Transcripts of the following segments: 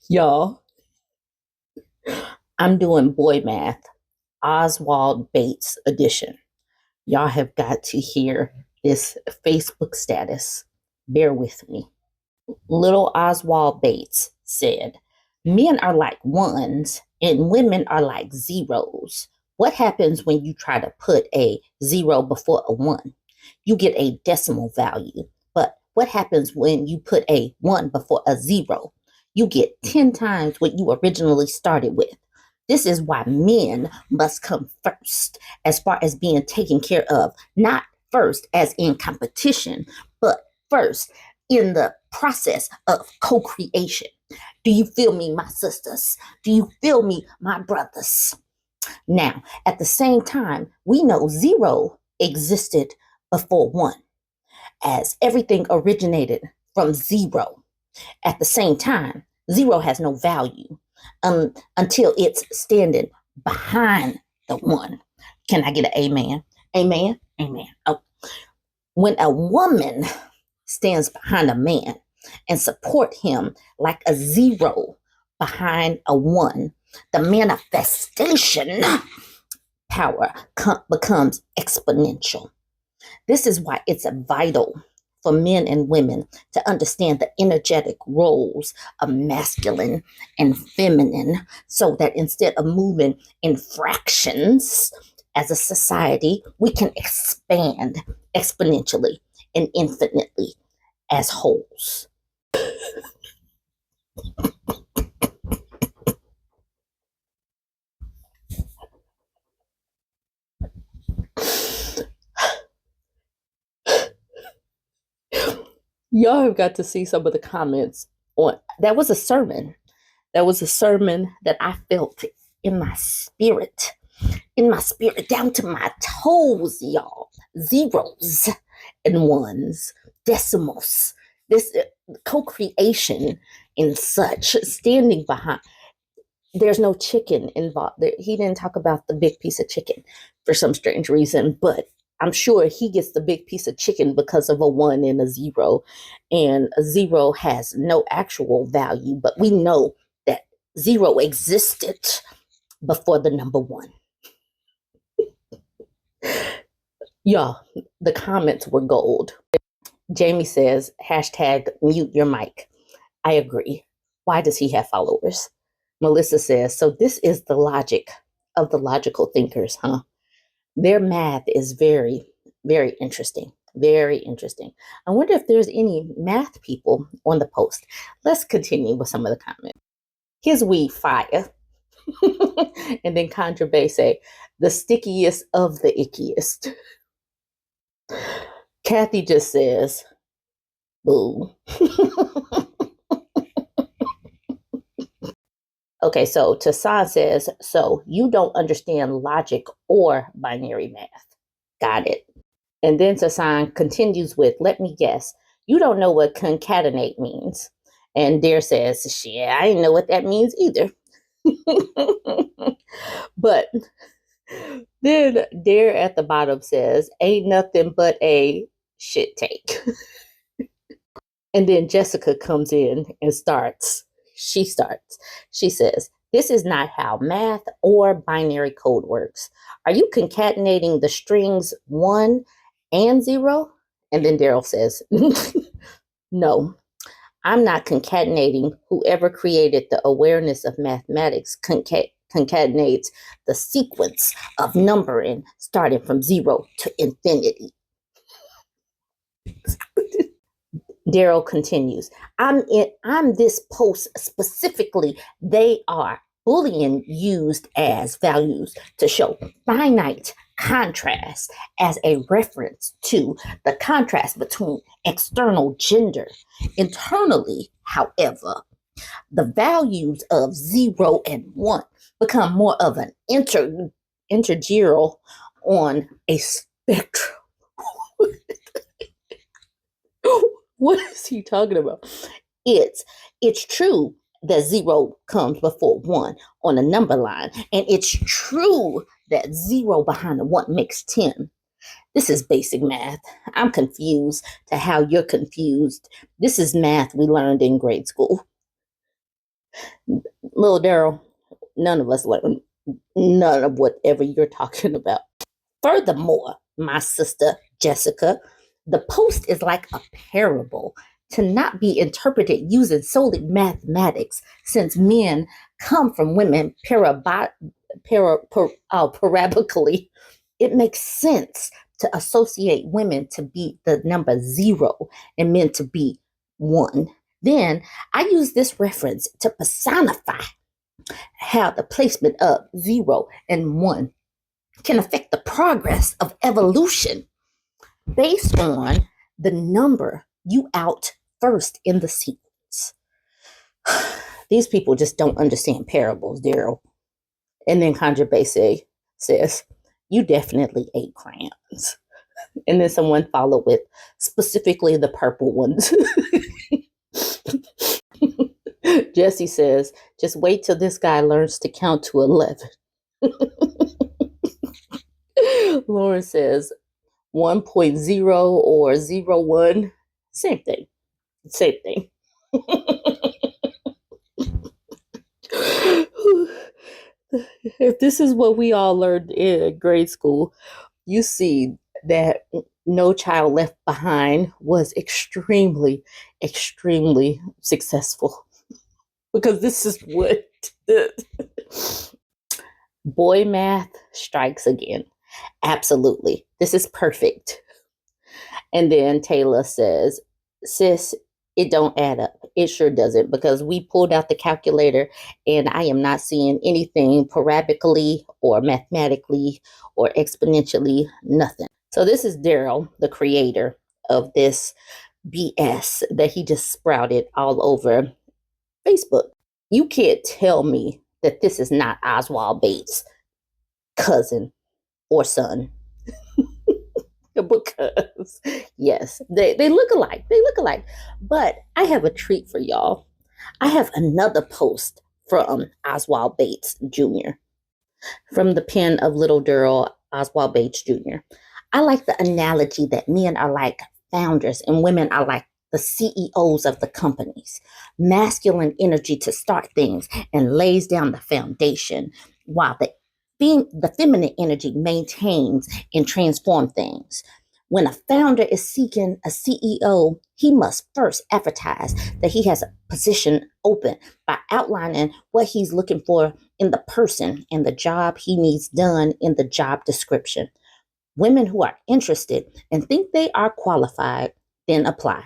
Y'all, I'm doing boy math, Oswald Bates Edition. Y'all have got to hear this Facebook status. Bear with me. Little Oswald Bates said, "Men are like ones and women are like zeros. What happens when you try to put a zero before a one? You get a decimal value. But what happens when you put a one before a zero? You get 10 times what you originally started with. This is why men must come first as far as being taken care of, not first as in competition, but first in the process of co creation. Do you feel me, my sisters? Do you feel me, my brothers? Now, at the same time, we know zero existed before one, as everything originated from zero. At the same time, zero has no value until it's standing behind the one. Can I get an amen? Amen? Amen. Oh. When a woman stands behind a man and support him like a zero behind a one, the manifestation power becomes exponential. This is why it's vital for men and women to understand the energetic roles of masculine and feminine so that instead of moving in fractions as a society, we can expand exponentially and infinitely as wholes. Y'all have got to see some of the comments on that was a sermon. That was a sermon that I felt in my spirit, down to my toes, y'all. Zeros and ones, decimals. This co-creation and such, standing behind. There's no chicken involved. He didn't talk about the big piece of chicken for some strange reason, but I'm sure he gets the big piece of chicken because of a one and a zero. And a zero has no actual value, but we know that zero existed before the number one. Y'all, the comments were gold. Jamie says, hashtag mute your mic. I agree. Why does he have followers? Melissa says, so this is the logic of the logical thinkers, huh? Their math is very, very interesting. Very interesting. I wonder if there's any math people on the post. Let's continue with some of the comments. His weed fire. And then Contra Bay say, the stickiest of the ickiest. Kathy just says, boo. Okay, so Tassan says, so you don't understand logic or binary math. Got it. And then Tassan continues with, let me guess, you don't know what concatenate means. And Dare says, shit, I didn't know what that means either. But then Dare at the bottom says, ain't nothing but a shit take. And then Jessica comes in and starts. She says, this is not how math or binary code works. Are you concatenating the strings 1 and 0? And then Daryl says, no, I'm not concatenating. Whoever created the awareness of mathematics concatenates the sequence of numbering starting from 0 to infinity. Daryl continues, I'm this post specifically. They are Boolean used as values to show finite contrast as a reference to the contrast between external gender. Internally, however, the values of 0 and 1 become more of an integer on a spectrum. What is he talking about? It's true that 0 comes before 1 on a number line, and it's true that 0 behind the 1 makes 10. This is basic math. I'm confused to how you're confused. This is math we learned in grade school. Little Daryl, none of us learn none of whatever you're talking about. Furthermore, my sister Jessica, the post is like a parable to not be interpreted using solely mathematics, since men come from women parabolically. It makes sense to associate women to be the number 0 and men to be 1. Then I use this reference to personify how the placement of 0 and 1 can affect the progress of evolution based on the number you out first in the sequence. These people just don't understand parables, Daryl. And then Conjure Base says, you definitely ate crayons. And then someone followed with, specifically the purple ones. Jesse says, just wait till this guy learns to count to 11. Lauren says, 1.0 or 0.1, same thing. Same thing. If this is what we all learned in grade school, you see that No Child Left Behind was extremely, extremely successful. Because this is what boy math strikes again. Absolutely. This is perfect. And then Taylor says, sis, it don't add up. It sure doesn't, because we pulled out the calculator and I am not seeing anything parabically or mathematically or exponentially, nothing. So this is Daryl, the creator of this BS that he just sprouted all over Facebook. You can't tell me that this is not Oswald Bates' cousin or son. Because, yes, they look alike. They look alike. But I have a treat for y'all. I have another post from Oswald Bates Jr., from the pen of little Daryl Oswald Bates Jr. I like the analogy that men are like founders and women are like the CEOs of the companies. Masculine energy to start things and lays down the foundation, while the feminine energy maintains and transforms things. When a founder is seeking a CEO, he must first advertise that he has a position open by outlining what he's looking for in the person and the job he needs done in the job description. Women who are interested and think they are qualified then apply.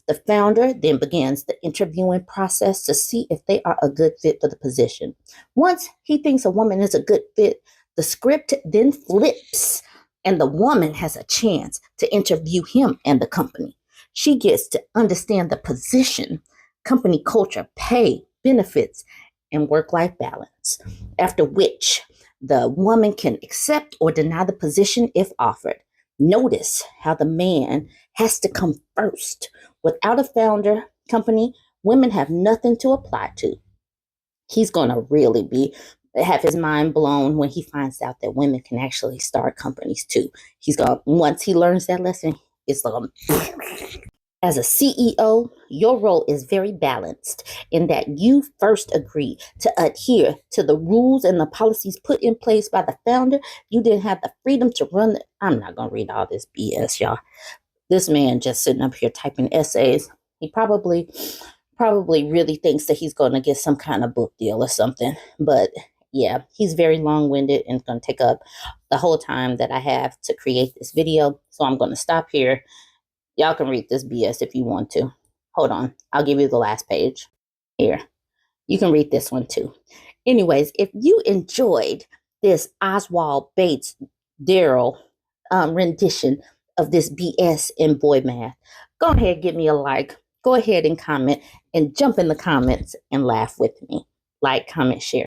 The founder then begins the interviewing process to see if they are a good fit for the position. Once he thinks a woman is a good fit, the script then flips and the woman has a chance to interview him and the company. She gets to understand the position, company culture, pay, benefits, and work-life balance, after which the woman can accept or deny the position if offered. Notice how the man has to come first. Without a founder company, women have nothing to apply to. He's going to really have his mind blown when he finds out that women can actually start companies too. Once he learns that lesson, it's like, as a CEO, your role is very balanced in that you first agree to adhere to the rules and the policies put in place by the founder. You didn't have the freedom to run. I'm not going to read all this BS, y'all. This man just sitting up here typing essays. He probably really thinks that he's going to get some kind of book deal or something. But yeah, he's very long-winded and it's going to take up the whole time that I have to create this video. So I'm going to stop here. Y'all can read this BS if you want to. Hold on. I'll give you the last page. Here. You can read this one too. Anyways, if you enjoyed this Oswald Bates Daryl rendition of this BS in boy math, go ahead, give me a like. Go ahead and comment and jump in the comments and laugh with me. Like, comment, share.